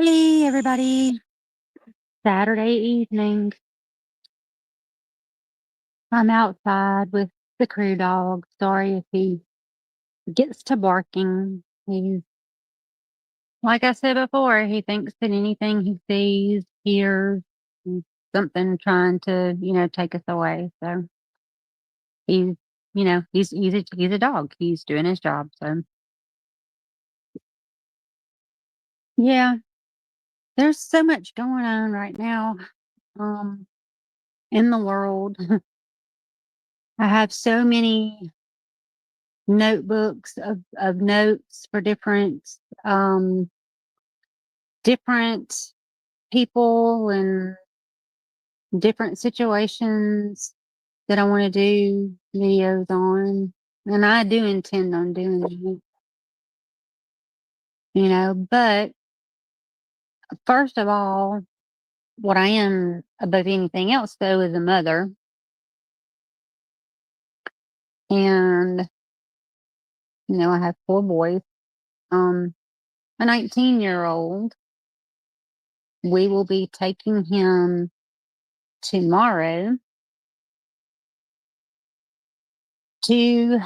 Hey, everybody. Saturday evening. I'm outside with the crew dog. Sorry if he gets to barking. He's, like I said before, he thinks that anything he sees, hears, is something trying to, take us away. So he's, he's a dog. He's doing his job. So yeah, there's so much going on right now, um, in the world. I have so many notebooks of notes for um different people and different situations that I want to do videos on. And I do intend on doing it, but first of all, what I am above anything else though is a mother. And I have four boys. Um a 19-year-old. We will be taking him tomorrow to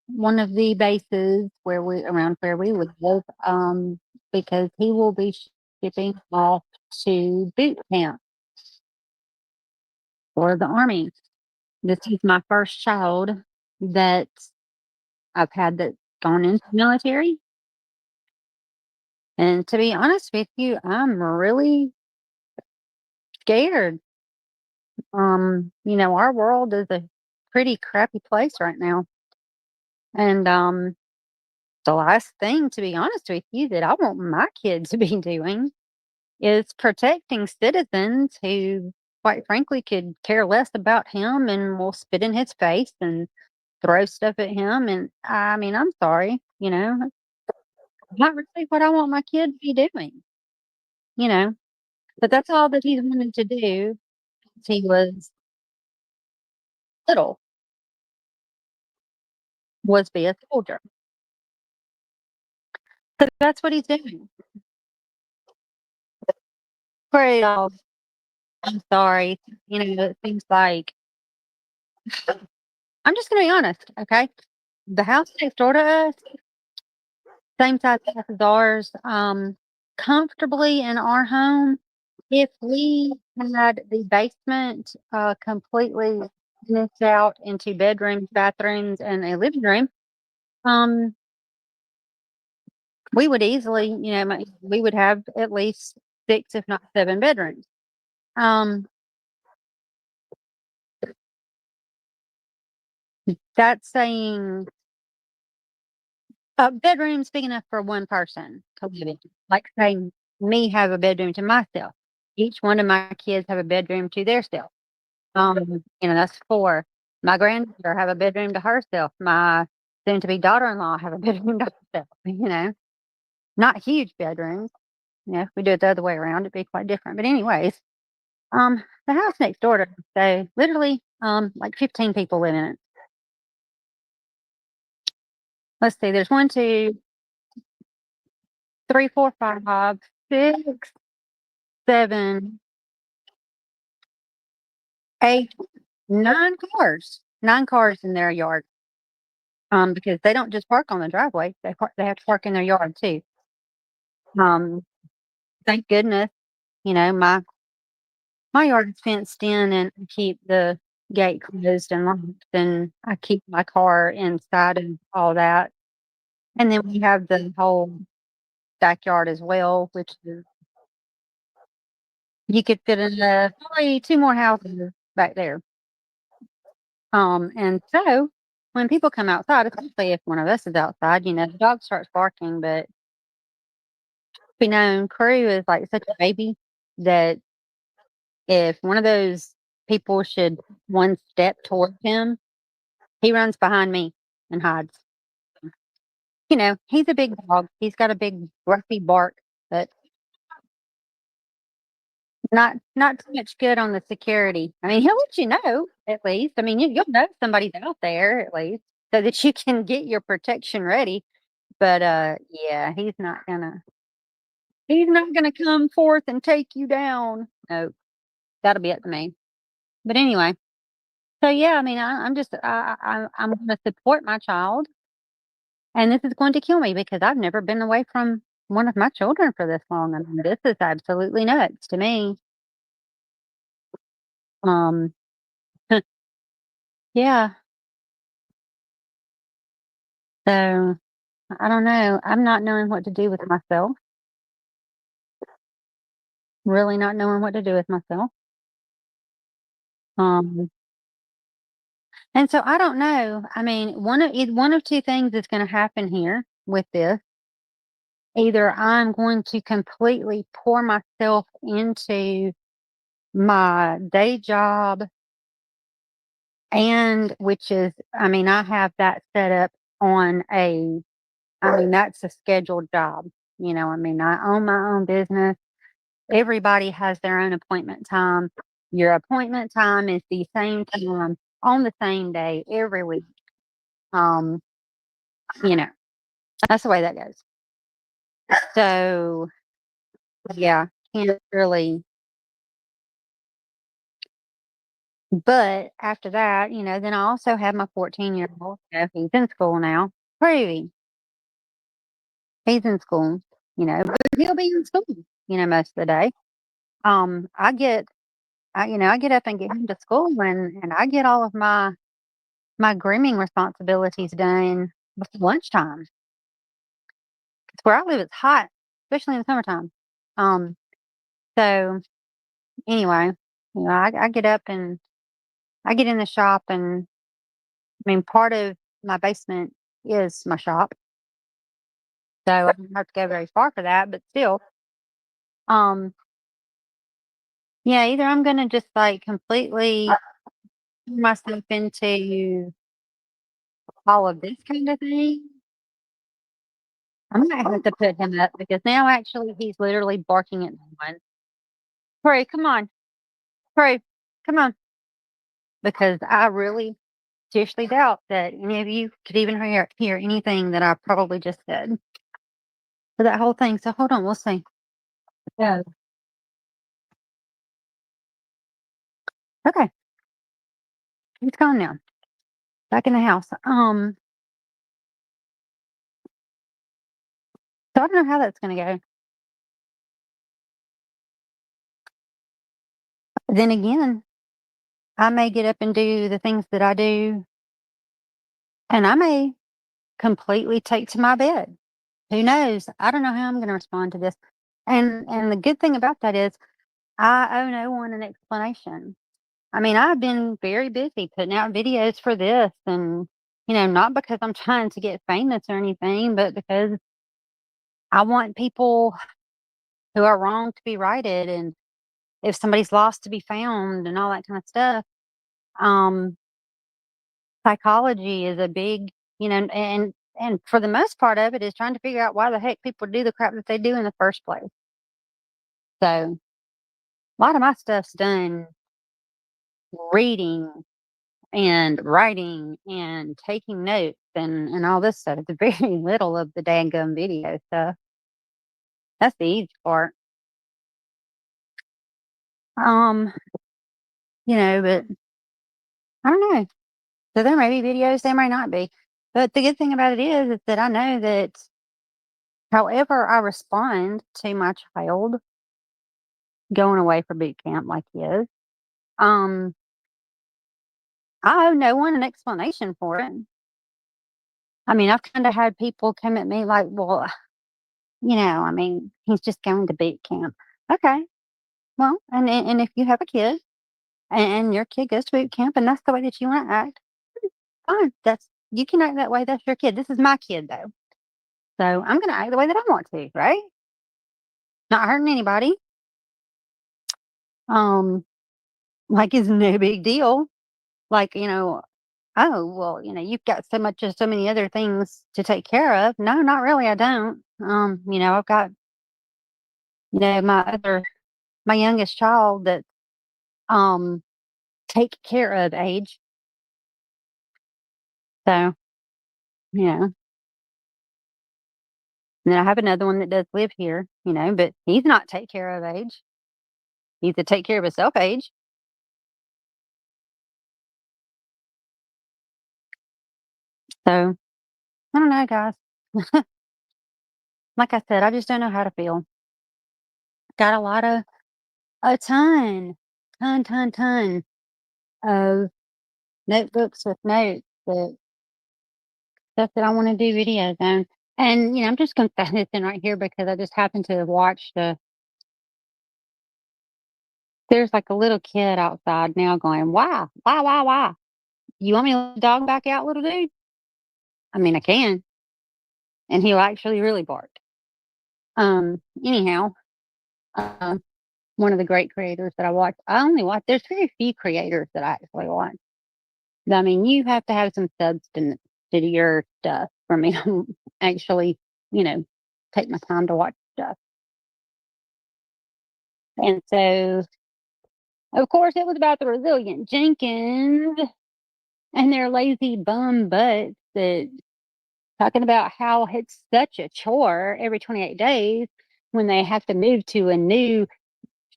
one of the bases where we live, because he will be shipping off to boot camp for the Army. This is my first child that I've had that's gone into the military. And to be honest with you, I'm really scared. Our world is a pretty crappy place right now. And the last thing, to be honest with you, that I want my kids to be doing is protecting citizens who, quite frankly, could care less about him and will spit in his face and throw stuff at him. And I mean, I'm sorry, not really what I want my kid to be doing, you know. But that's all that he's wanted to do since he was little, was be a soldier. So that's what he's doing. Pray it off. I'm sorry. It seems like I'm just gonna be honest, okay? The house next door to us, same size house as ours, comfortably in our home, if we had the basement, completely finished out into bedrooms, bathrooms, and a living room, um, we would easily, we would have at least 6, if not 7 bedrooms. Um, that's saying a bedroom's big enough for one person to live in. Like saying me have a bedroom to myself. Each one of my kids have a bedroom to their self. That's 4. My granddaughter have a bedroom to herself. My soon to be daughter-in-law have a bedroom to herself, Not huge bedrooms. If we do it the other way around, it'd be quite different. But anyways, the house next door to us, so literally, like 15 people live in it. Let's see, there's 1, 2, 3, 4, 5, 6, 7, 8, 9 cars. 9 cars in their yard. Because they don't just park on the driveway, they have to park in their yard too. Um, thank goodness, my yard is fenced in and I keep the gate closed and locked, and I keep my car inside and all that. And then we have the whole backyard as well, which is you could fit in probably 2 more houses back there. And so when people come outside, especially if one of us is outside, the dog starts barking, but be known, Crew is like such a baby that if one of those people should one step towards him, he runs behind me and hides. He's a big dog. He's got a big gruffy bark, but not too much good on the security. I mean, he'll let you know at least. I mean, you'll know somebody's out there at least so that you can get your protection ready. But yeah, he's not gonna. He's not gonna come forth and take you down. No, that'll be up to me. But anyway, so yeah, I mean, I'm just I'm gonna support my child, and this is going to kill me because I've never been away from one of my children for this long. I mean, this is absolutely nuts to me. Um, yeah. So I don't know. I'm not knowing what to do with myself. Really not knowing what to do with myself. Um, and so I don't know. I mean, one of two things is going to happen here with this. Either I'm going to completely pour myself into my day job, and which is, I mean, I have that set up on a, I mean, that's a scheduled job. I mean, I own my own business. Everybody has their own appointment time. Your appointment time is the same time on the same day every week. Um, you know, that's the way that goes. So yeah, can't really. But after that, then I also have my 14-year-old. He's in school now. Pretty. He's in school, but he'll be in school, most of the day. I get, I get up and get him to school, and I get all of my grooming responsibilities done before lunchtime. 'Cause where I live, it's hot, especially in the summertime. Um, so anyway, I get up and I get in the shop, and I mean, part of my basement is my shop, so I don't have to go very far for that. But still, um, yeah, either I'm gonna just like completely pour myself into all of this kind of thing. I might have to put him up because now actually he's literally barking at no one. Pray, come on, pray, come on, because I really seriously doubt that any of you could even hear anything that I probably just said for that whole thing. So hold on, we'll see. Yeah. Okay, he's gone now. Back in the house. So I don't know how that's gonna go. Then again, I may get up and do the things that I do, and I may completely take to my bed. Who knows? I don't know how I'm gonna respond to this. And the good thing about that is I owe no one an explanation. I mean, I've been very busy putting out videos for this, and not because I'm trying to get famous or anything, but because I want people who are wrong to be righted, and if somebody's lost to be found, and all that kind of stuff. Um, Psychology is a big, and for the most part of it is trying to figure out why the heck people do the crap that they do in the first place. So a lot of my stuff's done reading and writing and taking notes and all this stuff. It's very little of the dangum video stuff. That's the easy part. Um, but I don't know. So there may be videos, there may not be. But the good thing about it is that I know that however I respond to my child going away for boot camp like he is, um, I owe no one an explanation for it. I mean, I've kind of had people come at me like, well, I mean, he's just going to boot camp. Okay. Well, and if you have a kid and your kid goes to boot camp and that's the way that you want to act, fine. You can act that way. That's your kid. This is my kid though. So I'm going to act the way that I want to, right? Not hurting anybody. Um, like it's no big deal. Like, oh, well, you've got so many other things to take care of. No, not really. I don't. I've got, my youngest child that, um, take care of age. So, you know, and then I have another one that does live here. but he's not take care of age. He's a take care of himself age. So I don't know, guys. Like I said, I just don't know how to feel. Got a ton of notebooks with notes that stuff that I want to do videos on. And I'm just gonna throw this in right here because I just happened to watch there's like a little kid outside now going, why? Why? You want me to let the dog back out, little dude? I mean I can. And he'll actually really bark. Anyhow, uh, one of the great creators that I watch, I only watch there's very few creators that I actually watch. I mean, you have to have some substance to your stuff for me to actually, you know, take my time to watch stuff. And so, of course, it was about the resilient Jenkins and their lazy bum butts that talking about how it's such a chore every 28 days when they have to move to a new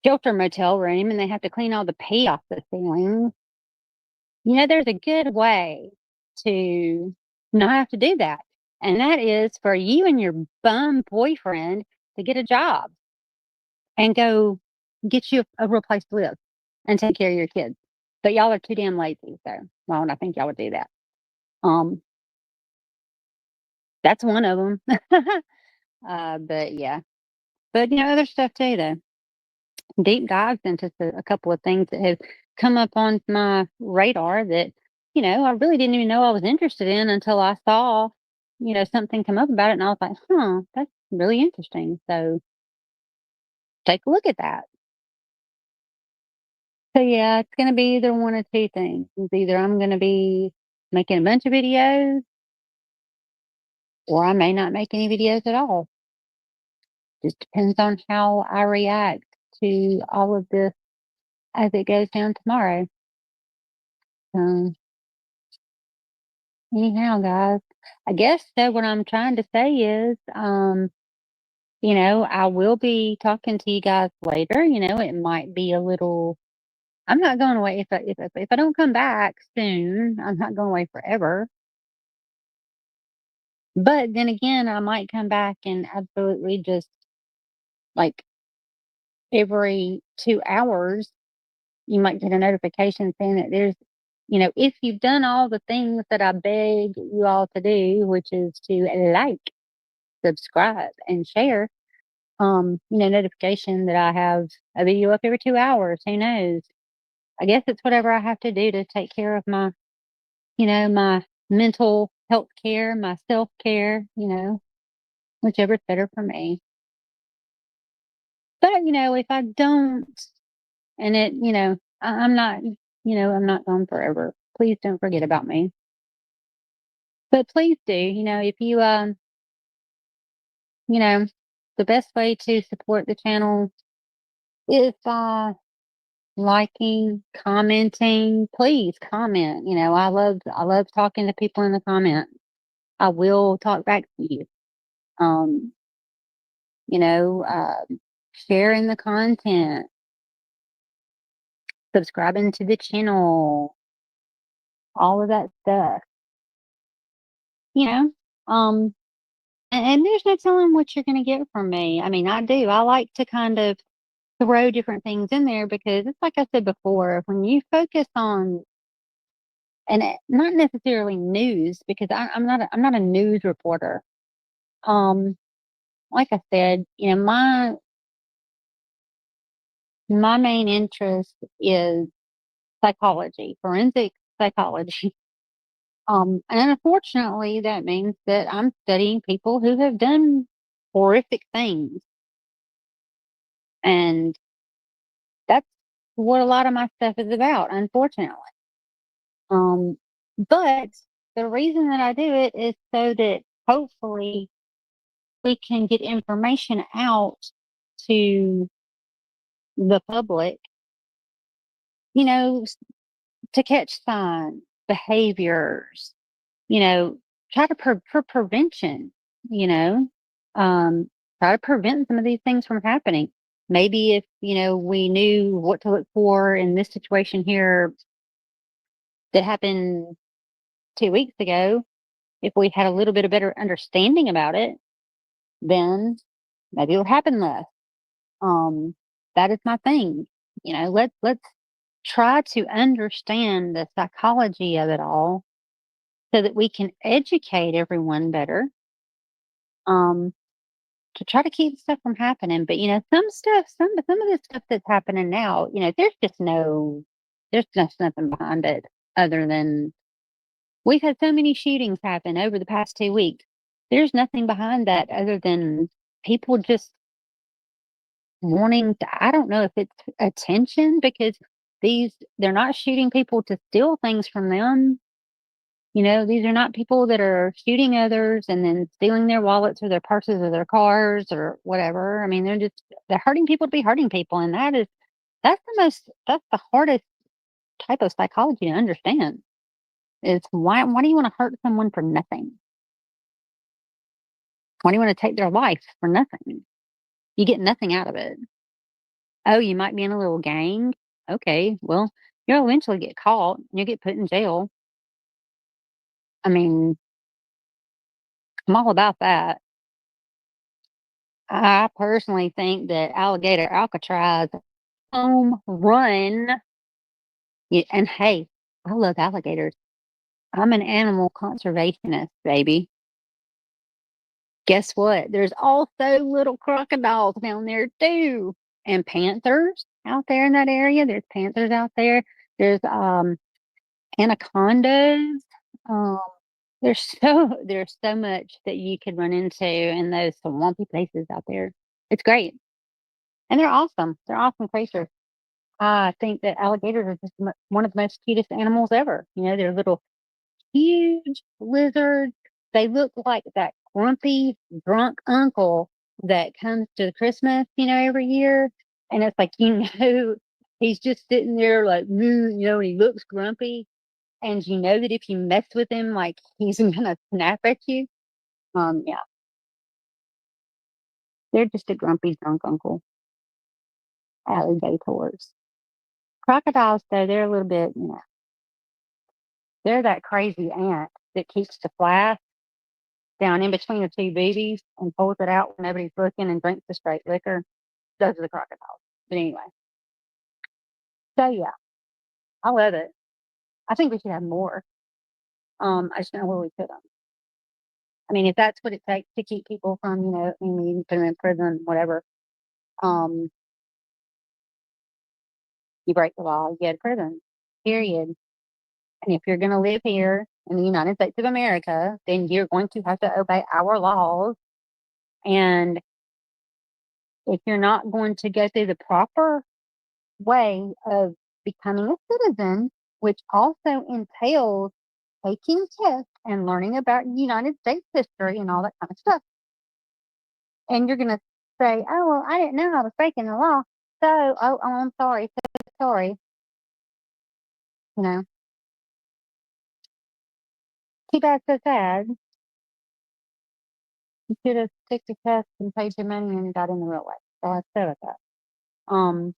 shelter motel room and they have to clean all the pee off the ceiling. There's a good way to not have to do that. And that is for you and your bum boyfriend to get a job and go get you a real place to live and take care of your kids. But y'all are too damn lazy. So why would I think y'all would do that? Um, that's one of them. But yeah, but other stuff too, though. Deep dives into a couple of things that have come up on my radar that, I really didn't even know I was interested in until I saw, something come up about it. And I was like, huh, that's really interesting. So take a look at that. So yeah, it's going to be either one of two things. It's either I'm going to be making a bunch of videos or I may not make any videos at all. Just depends on how I react to all of this as it goes down tomorrow. Um, Anyhow, guys, I guess so. What I'm trying to say is, I will be talking to you guys later. It might be a little. I'm not going away if I don't come back soon. I'm not going away forever. But then again, I might come back and absolutely just like every 2 hours, you might get a notification saying that if you've done all the things that I beg you all to do, which is to like, subscribe, and share, notification that I have a video up every 2 hours. Who knows? I guess it's whatever I have to do to take care of my mental health care, my self care, whichever's better for me. But, if I don't, and I'm not gone forever. Please don't forget about me. But please do, if you know, the best way to support the channel is liking, commenting. Please comment. I love talking to people in the comments. I will talk back to you. Um, you know, uh, Sharing the content, subscribing to the channel, all of that stuff. You know, um, and there's no telling what you're going to get from me. I mean, I do. I like to kind of throw different things in there because it's like I said before, when you focus on and not necessarily news because I'm not a news reporter. Um, like I said, my main interest is psychology, forensic psychology. And unfortunately, that means that I'm studying people who have done horrific things, and that's what a lot of my stuff is about, unfortunately. Um, but the reason that I do it is so that hopefully we can get information out to the public, you know, s- to catch signs, behaviors, try to for prevention, you know. try to prevent some of these things from happening. Maybe if, we knew what to look for in this situation here that happened 2 weeks ago, if we had a little bit of better understanding about it, then maybe it would happen less. Um, that is my thing. Let's try to understand the psychology of it all so that we can educate everyone better. Um, to try to keep stuff from happening. But some of the stuff that's happening now, there's just nothing behind it other than we've had so many shootings happen over the past 2 weeks. There's nothing behind that other than people just wanting to, I don't know if it's attention because they're not shooting people to steal things from them. These are not people that are shooting others and then stealing their wallets or their purses or their cars or whatever. I mean, they're hurting people to be hurting people, and that's the hardest type of psychology to understand. Is why do you want to hurt someone for nothing? Why do you want to take their life for nothing? You get nothing out of it. Oh, you might be in a little gang. Okay, well, you'll eventually get caught. You'll get put in jail. I mean, I'm all about that. I personally think that Alligator Alcatraz home run. Yeah, and hey, I love alligators. I'm an animal conservationist, baby. Guess what? There's also little crocodiles down there too, and panthers out there in that area. There's panthers out there. There's anacondas. Um, there's so much that you could run into in those swampy places out there. It's great, and they're awesome. They're awesome creatures. I think that alligators are just one of the most cutest animals ever. They're little huge lizards. They look like that grumpy drunk uncle that comes to Christmas, every year. And it's like, he's just sitting there like, and he looks grumpy. And you know that if you mess with him, like he's gonna snap at you. Yeah, they're just a grumpy drunk uncle. Alligators. Crocodiles, though, they're a little bit, they're that crazy aunt that keeps the flask down in between the two boobies and pulls it out when nobody's looking and drinks the straight liquor. Those are the crocodiles. But anyway, so yeah, I love it. I think we should have more. I just don't know where we put them. I mean, if that's what it takes to keep people from, I mean, you can put them in prison, whatever. Um, you break the law, you go to prison. Period. And if you're going to live here in the United States of America, then you're going to have to obey our laws. And if you're not going to go through the proper way of becoming a citizen, which also entails taking tests and learning about United States history and all that kind of stuff. And you're going to say, oh, well, I didn't know I was breaking the law. So, I'm sorry. So sorry. You know, too bad, so sad. You should have took the test and paid your money and got in the real way. So I said with that. Um,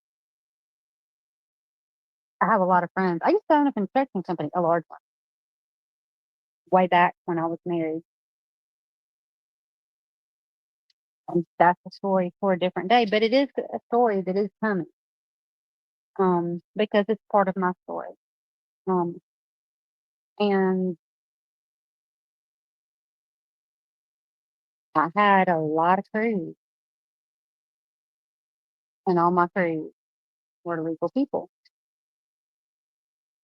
I have a lot of friends. I used to own a construction company, a large one, way back when I was married. And that's a story for a different day, but it is a story that is coming, because it's part of my story. Um, and I had a lot of crews, and all my crews were legal people,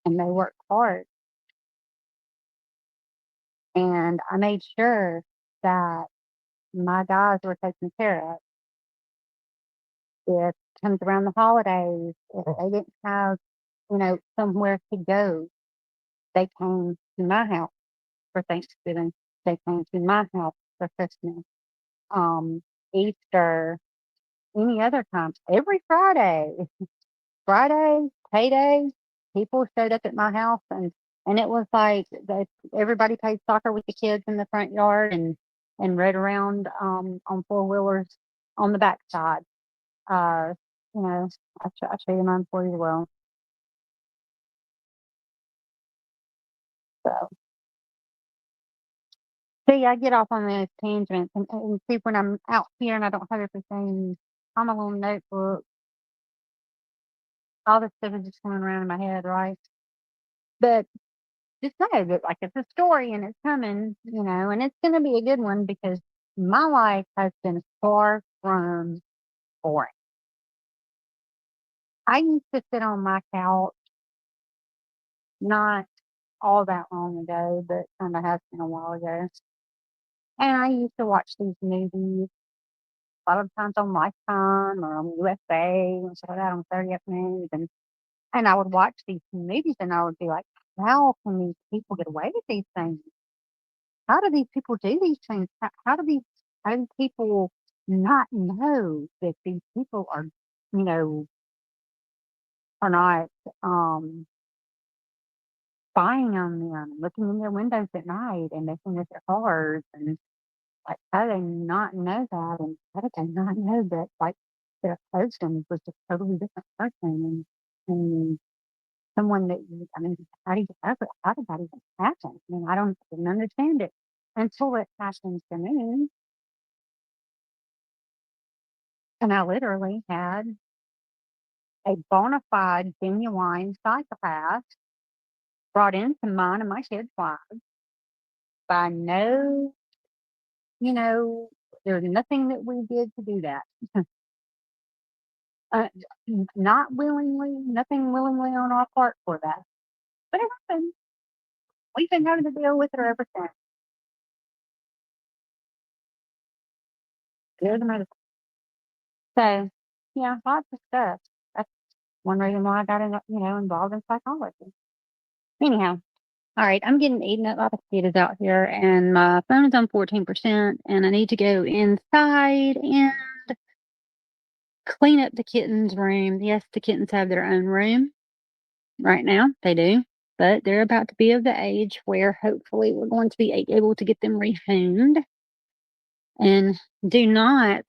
and they worked hard. And I made sure that my guys were taken care of. If it comes around the holidays, if they didn't have, somewhere to go, they came to my house for Thanksgiving. They came to my house for Christmas, um, Easter, any other time. Every Friday, payday, people showed up at my house, and it was like everybody played soccer with the kids in the front yard and rode around on four wheelers on the backside. Uh, you know, I'll show you mine for you as well. So, see, I get off on those tangents, and see when I'm out here and I don't have everything on my little notebook, all this stuff is just going around in my head, right? But just know that, like, it's a story and it's coming, and it's going to be a good one because my life has been far from boring. I used to sit on my couch not all that long ago, but kind of has been a while ago. And I used to watch these movies a lot of times on Lifetime or on USA and stuff like that on 30th News. And I would watch these movies and I would be like, how can these people get away with these things? How do these people do these things? How do people not know that these people you know, are not um spying on them, looking in their windows at night and looking at their cars, and like, how do they not know that? And how did they not know that, like, their husband was a totally different person, and someone that I mean, how did that even happen? I mean, I don't didn't understand it until it happened to me, and I literally had a bona fide, genuine psychopath brought into mine and my kids' lives by no, you know, there's nothing that we did to do that. Uh, not willingly, nothing willingly on our part for that. But it happened. We've been having to deal with it ever since. There's another. So, yeah, lots of stuff. That's one reason why I got involved in psychology. Anyhow, all right, I'm getting eaten up by the potatoes out here, and my phone is on 14%, and I need to go inside and clean up the kittens' room. Yes, the kittens have their own room right now. They do. But they're about to be of the age where hopefully we're going to be able to get them rehomed. And do not,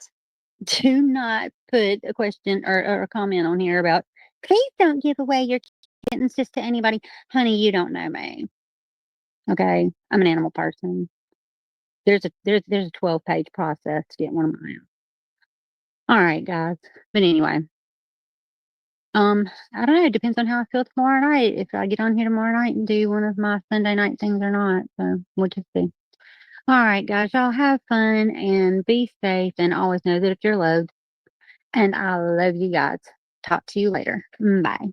do not put a question or a comment on here about, please don't give away your kittens just to anybody. Honey, you don't know me. Okay. I'm an animal person. There's a 12-page process to get one of mine. All right, guys. But anyway, I don't know. It depends on how I feel tomorrow night. If I get on here tomorrow night and do one of my Sunday night things or not. So we'll just see. All right, guys. Y'all have fun and be safe, and always know that if you're loved, and I love you guys. Talk to you later. Bye.